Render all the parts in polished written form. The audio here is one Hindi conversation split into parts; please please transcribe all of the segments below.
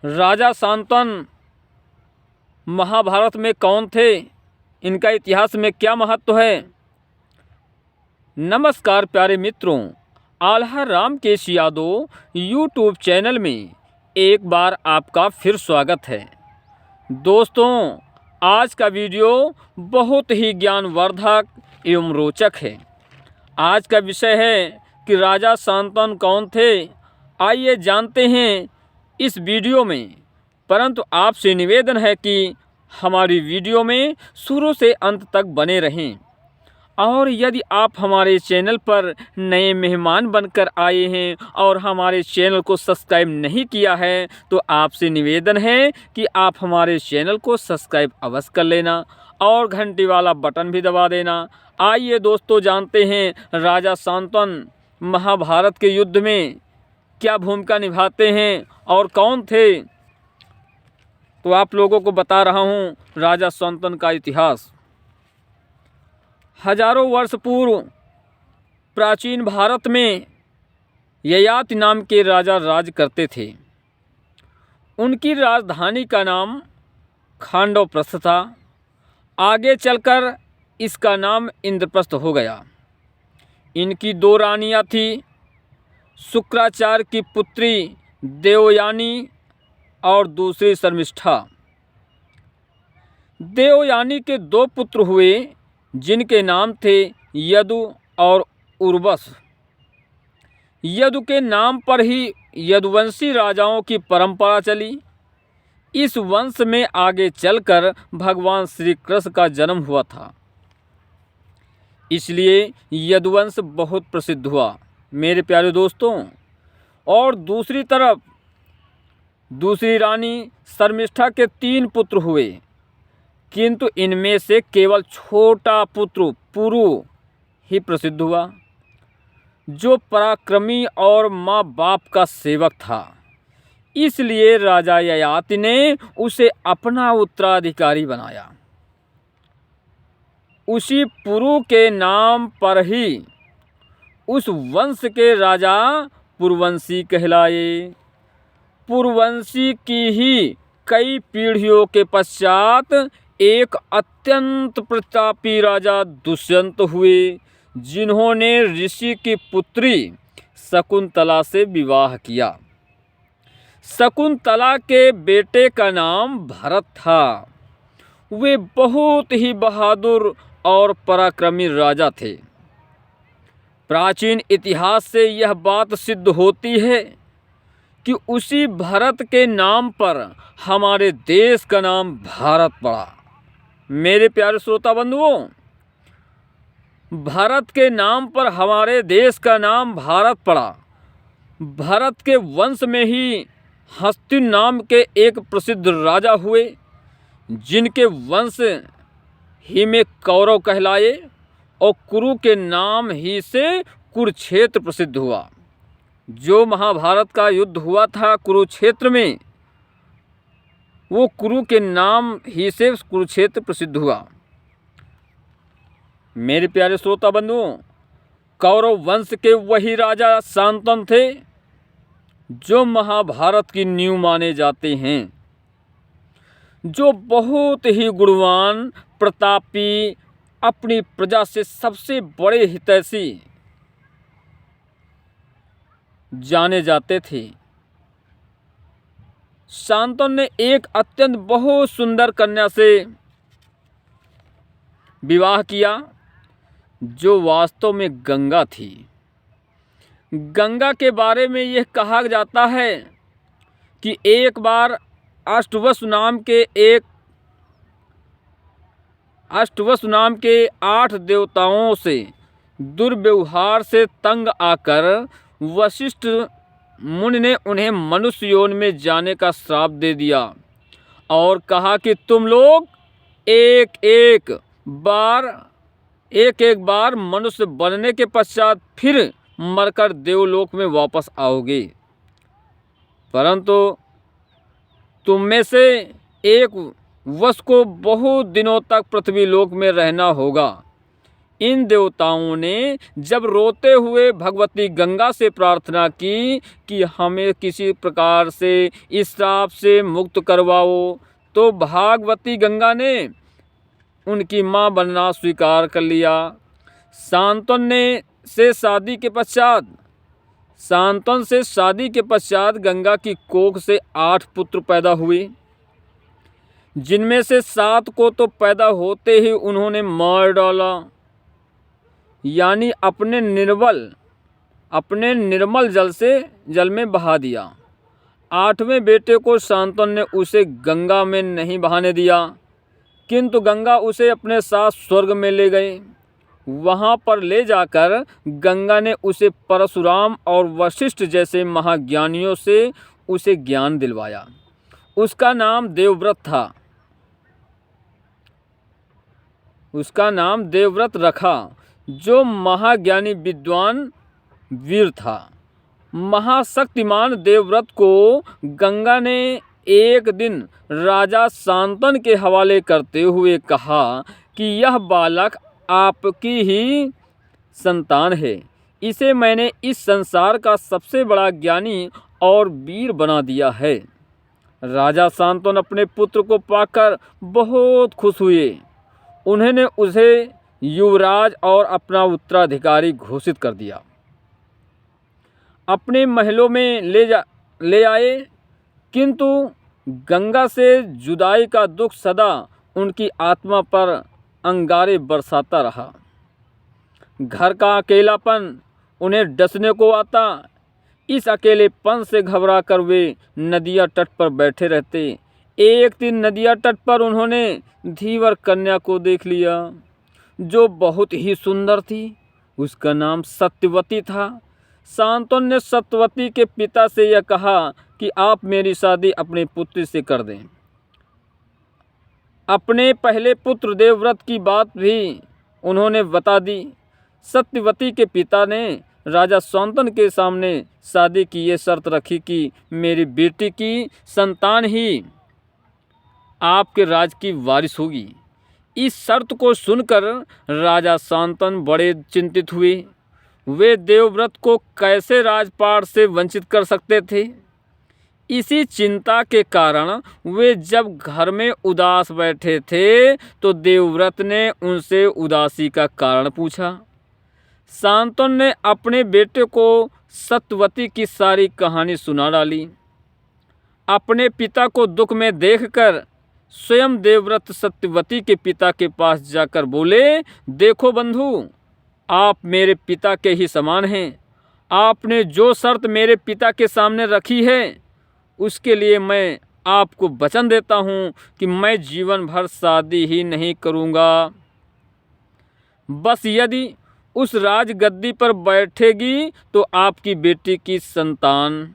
राजा शांतनु महाभारत में कौन थे? इनका इतिहास में क्या महत्व है? नमस्कार प्यारे मित्रों, आल्हा रामकेश यादव यूट्यूब चैनल में एक बार आपका फिर स्वागत है। दोस्तों, आज का वीडियो बहुत ही ज्ञानवर्धक एवं रोचक है। आज का विषय है कि राजा शांतनु कौन थे। आइए जानते हैं इस वीडियो में। परंतु आपसे निवेदन है कि हमारी वीडियो में शुरू से अंत तक बने रहें। और यदि आप हमारे चैनल पर नए मेहमान बनकर आए हैं और हमारे चैनल को सब्सक्राइब नहीं किया है तो आपसे निवेदन है कि आप हमारे चैनल को सब्सक्राइब अवश्य कर लेना और घंटी वाला बटन भी दबा देना। आइए दोस्तों, जानते हैं राजा शांतनु महाभारत के युद्ध में क्या भूमिका निभाते हैं और कौन थे। तो आप लोगों को बता रहा हूँ राजा शांतनु का इतिहास। हजारों वर्ष पूर्व प्राचीन भारत में ययाति नाम के राजा राज करते थे। उनकी राजधानी का नाम खांडवप्रस्थ था। आगे चलकर इसका नाम इंद्रप्रस्थ हो गया। इनकी दो रानियां थीं, शुक्राचार्य की पुत्री देवयानी और दूसरी शर्मिष्ठा। देवयानी के दो पुत्र हुए जिनके नाम थे यदु और उर्वश। यदु के नाम पर ही यदुवंशी राजाओं की परंपरा चली। इस वंश में आगे चलकर भगवान श्री कृष्ण का जन्म हुआ था, इसलिए यदुवंश बहुत प्रसिद्ध हुआ मेरे प्यारे दोस्तों। और दूसरी तरफ दूसरी रानी शर्मिष्ठा के 3 पुत्र हुए, किंतु इनमें से केवल छोटा पुत्र पुरु ही प्रसिद्ध हुआ, जो पराक्रमी और माँ बाप का सेवक था। इसलिए राजा ययाति ने उसे अपना उत्तराधिकारी बनाया। उसी पुरु के नाम पर ही उस वंश के राजा पुरुवंशी कहलाए। पुरुवंशी की ही कई पीढ़ियों के पश्चात एक अत्यंत प्रतापी राजा दुष्यंत हुए, जिन्होंने ऋषि की पुत्री शकुंतला से विवाह किया। शकुंतला के बेटे का नाम भरत था। वे बहुत ही बहादुर और पराक्रमी राजा थे। प्राचीन इतिहास से यह बात सिद्ध होती है कि उसी भरत के नाम पर हमारे देश का नाम भारत पड़ा। मेरे प्यारे श्रोता बंधुओं, भरत के नाम पर हमारे देश का नाम भारत पड़ा। भरत के वंश में ही हस्तिन नाम के एक प्रसिद्ध राजा हुए, जिनके वंश ही में कौरव कहलाए और कुरु के नाम ही से कुरुक्षेत्र प्रसिद्ध हुआ। जो महाभारत का युद्ध हुआ था कुरुक्षेत्र में, वो कुरु के नाम ही से कुरुक्षेत्र प्रसिद्ध हुआ। मेरे प्यारे श्रोता बंधुओं, कौरव वंश के वही राजा शांतनु थे जो महाभारत की नींव माने जाते हैं, जो बहुत ही गुणवान, प्रतापी, अपनी प्रजा से सबसे बड़े हितैषी जाने जाते थे। शांतनु ने एक अत्यंत बहुत सुंदर कन्या से विवाह किया, जो वास्तव में गंगा थी। गंगा के बारे में यह कहा जाता है कि एक बार अष्टवसु नाम के 8 देवताओं से दुर्व्यवहार से तंग आकर वशिष्ठ मुनि ने उन्हें मनुष्य योनि में जाने का श्राप दे दिया और कहा कि तुम लोग एक एक बार मनुष्य बनने के पश्चात फिर मरकर देवलोक में वापस आओगे, परंतु तुम में से एक वश को बहुत दिनों तक पृथ्वी लोक में रहना होगा। इन देवताओं ने जब रोते हुए भगवती गंगा से प्रार्थना की कि हमें किसी प्रकार से इस श्राप से मुक्त करवाओ, तो भागवती गंगा ने उनकी माँ बनना स्वीकार कर लिया। शांतन से शादी के पश्चात गंगा की कोख से 8 पुत्र पैदा हुए, जिनमें से 7 को तो पैदा होते ही उन्होंने मार डाला, यानी अपने निर्मल जल में बहा दिया। 8वें बेटे को शांतन ने उसे गंगा में नहीं बहाने दिया, किंतु गंगा उसे अपने साथ स्वर्ग में ले गए। वहाँ पर ले जाकर गंगा ने उसे परशुराम और वशिष्ठ जैसे महाज्ञानियों से उसे ज्ञान दिलवाया। उसका नाम देवव्रत रखा, जो महाज्ञानी विद्वान वीर था। महाशक्तिमान देवव्रत को गंगा ने एक दिन राजा शांतन के हवाले करते हुए कहा कि यह बालक आपकी ही संतान है। इसे मैंने इस संसार का सबसे बड़ा ज्ञानी और वीर बना दिया है। राजा शांतन अपने पुत्र को पाकर बहुत खुश हुए। उन्होंने उसे युवराज और अपना उत्तराधिकारी घोषित कर दिया। अपने महलों में ले आए, किंतु गंगा से जुदाई का दुख सदा उनकी आत्मा पर अंगारे बरसाता रहा। घर का अकेलापन उन्हें डसने को आता। इस अकेलेपन से घबरा कर वे नदिया तट पर बैठे रहते। एक दिन नदिया तट पर उन्होंने धीवर कन्या को देख लिया, जो बहुत ही सुंदर थी। उसका नाम सत्यवती था। शांतन ने सत्यवती के पिता से यह कहा कि आप मेरी शादी अपने पुत्र से कर दें। अपने पहले पुत्र देवव्रत की बात भी उन्होंने बता दी। सत्यवती के पिता ने राजा शांतन के सामने शादी की ये शर्त रखी कि मेरी बेटी की संतान ही आपके राज की वारिस होगी। इस शर्त को सुनकर राजा शांतन बड़े चिंतित हुए। वे देवव्रत को कैसे राजपाट से वंचित कर सकते थे। इसी चिंता के कारण वे जब घर में उदास बैठे थे तो देवव्रत ने उनसे उदासी का कारण पूछा। शांतन ने अपने बेटे को सत्यवती की सारी कहानी सुना डाली। अपने पिता को दुख में देखकर स्वयं देवव्रत सत्यवती के पिता के पास जाकर बोले, देखो बंधु, आप मेरे पिता के ही समान हैं। आपने जो शर्त मेरे पिता के सामने रखी है, उसके लिए मैं आपको वचन देता हूँ कि मैं जीवन भर शादी ही नहीं करूँगा। बस यदि उस राजगद्दी पर बैठेगी तो आपकी बेटी की संतान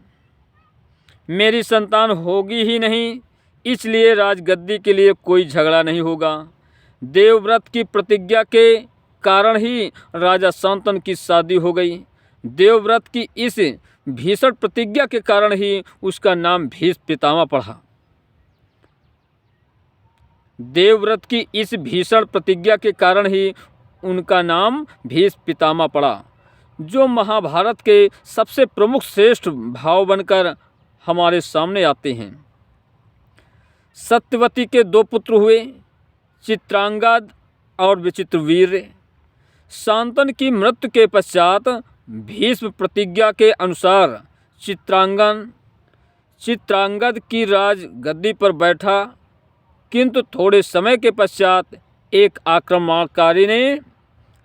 मेरी संतान होगी ही नहीं, इसलिए राजगद्दी के लिए कोई झगड़ा नहीं होगा। देवव्रत की प्रतिज्ञा के कारण ही राजा शांतन की शादी हो गई। देवव्रत की इस भीषण प्रतिज्ञा के कारण ही उसका नाम भीष्म पितामह पड़ा। देवव्रत की इस भीषण प्रतिज्ञा के कारण ही उनका नाम भीष्म पितामह पड़ा, जो महाभारत के सबसे प्रमुख श्रेष्ठ भाव बनकर हमारे सामने आते हैं। सत्यवती के 2 पुत्र हुए, चित्रांगद और विचित्रवीर्य। शांतन की मृत्यु के पश्चात भीष्म प्रतिज्ञा के अनुसार चित्रांगद की राजगद्दी पर बैठा, किंतु थोड़े समय के पश्चात एक आक्रमणकारी ने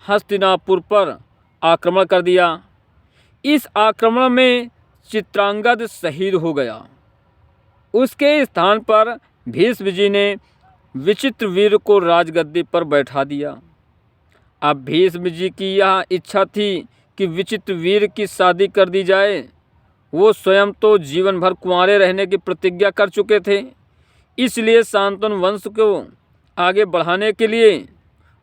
हस्तिनापुर पर आक्रमण कर दिया। इस आक्रमण में चित्रांगद शहीद हो गया। उसके स्थान पर भीष्म जी ने विचित्रवीर्य को राजगद्दी पर बैठा दिया। अब भीष्म जी की यह इच्छा थी कि विचित्रवीर्य की शादी कर दी जाए। वो स्वयं तो जीवन भर कुंवारे रहने की प्रतिज्ञा कर चुके थे, इसलिए शांतनु वंश को आगे बढ़ाने के लिए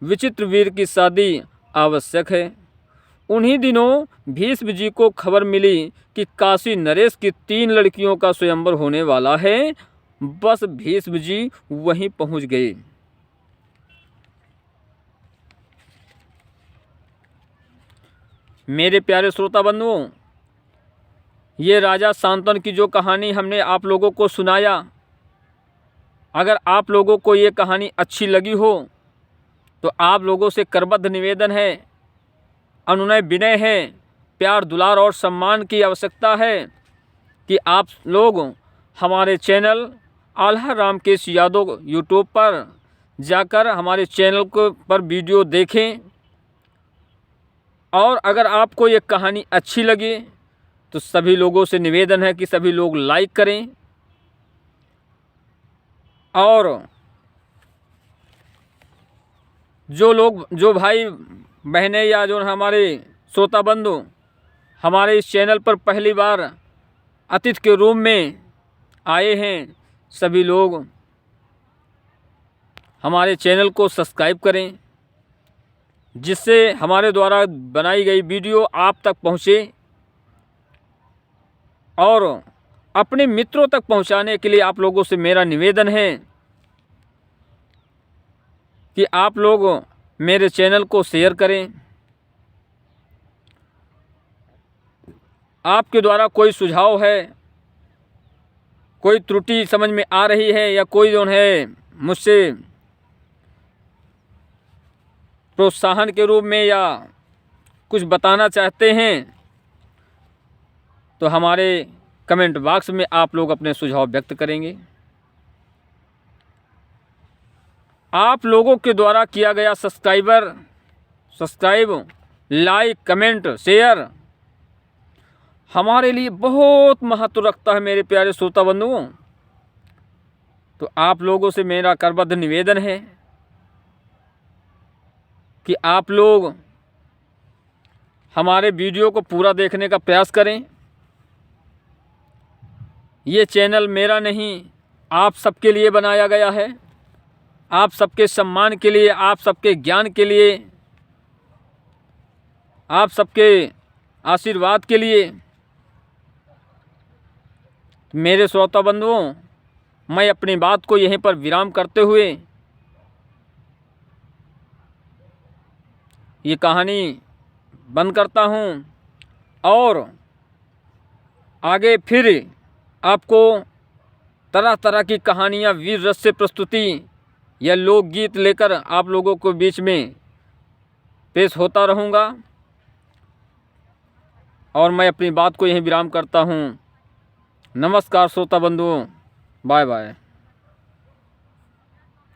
विचित्रवीर्य की शादी आवश्यक है। उन्हीं दिनों भीष्म जी को खबर मिली कि काशी नरेश की 3 लड़कियों का स्वयंवर होने वाला है। बस भीष्म जी वहीं पहुंच गए। मेरे प्यारे श्रोता बंधुओं, ये राजा शांतनु की जो कहानी हमने आप लोगों को सुनाया, अगर आप लोगों को ये कहानी अच्छी लगी हो तो आप लोगों से करबद्ध निवेदन है, अनुनय विनय है, प्यार दुलार और सम्मान की आवश्यकता है कि आप लोग हमारे चैनल आल्हा रामकेश यादव यूट्यूब पर जाकर हमारे चैनल को पर वीडियो देखें। और अगर आपको ये कहानी अच्छी लगे तो सभी लोगों से निवेदन है कि सभी लोग लाइक करें और जो भाई बहनें या जो हमारे श्रोता बंधु हमारे इस चैनल पर पहली बार अतिथि के रूप में आए हैं, सभी लोग हमारे चैनल को सब्सक्राइब करें, जिससे हमारे द्वारा बनाई गई वीडियो आप तक पहुँचे और अपने मित्रों तक पहुंचाने के लिए आप लोगों से मेरा निवेदन है कि आप लोग मेरे चैनल को शेयर करें। आपके द्वारा कोई सुझाव है, कोई त्रुटि समझ में आ रही है या कोई जो है मुझसे प्रोत्साहन के रूप में या कुछ बताना चाहते हैं तो हमारे कमेंट बॉक्स में आप लोग अपने सुझाव व्यक्त करेंगे। आप लोगों के द्वारा किया गया सब्सक्राइब, लाइक, कमेंट, शेयर हमारे लिए बहुत महत्व रखता है मेरे प्यारे श्रोता बंधुओं। तो आप लोगों से मेरा करबद्ध निवेदन है कि आप लोग हमारे वीडियो को पूरा देखने का प्रयास करें। ये चैनल मेरा नहीं, आप सबके लिए बनाया गया है, आप सबके सम्मान के लिए, आप सबके ज्ञान के लिए, आप सबके आशीर्वाद के लिए। मेरे श्रोता बंधुओं, मैं अपनी बात को यहीं पर विराम करते हुए ये कहानी बंद करता हूँ और आगे फिर आपको तरह तरह की कहानियाँ, वीर रस से प्रस्तुति या लोकगीत लेकर आप लोगों को बीच में पेश होता रहूँगा और मैं अपनी बात को यहीं विराम करता हूँ। नमस्कार श्रोता बंधुओं, बाय बाय।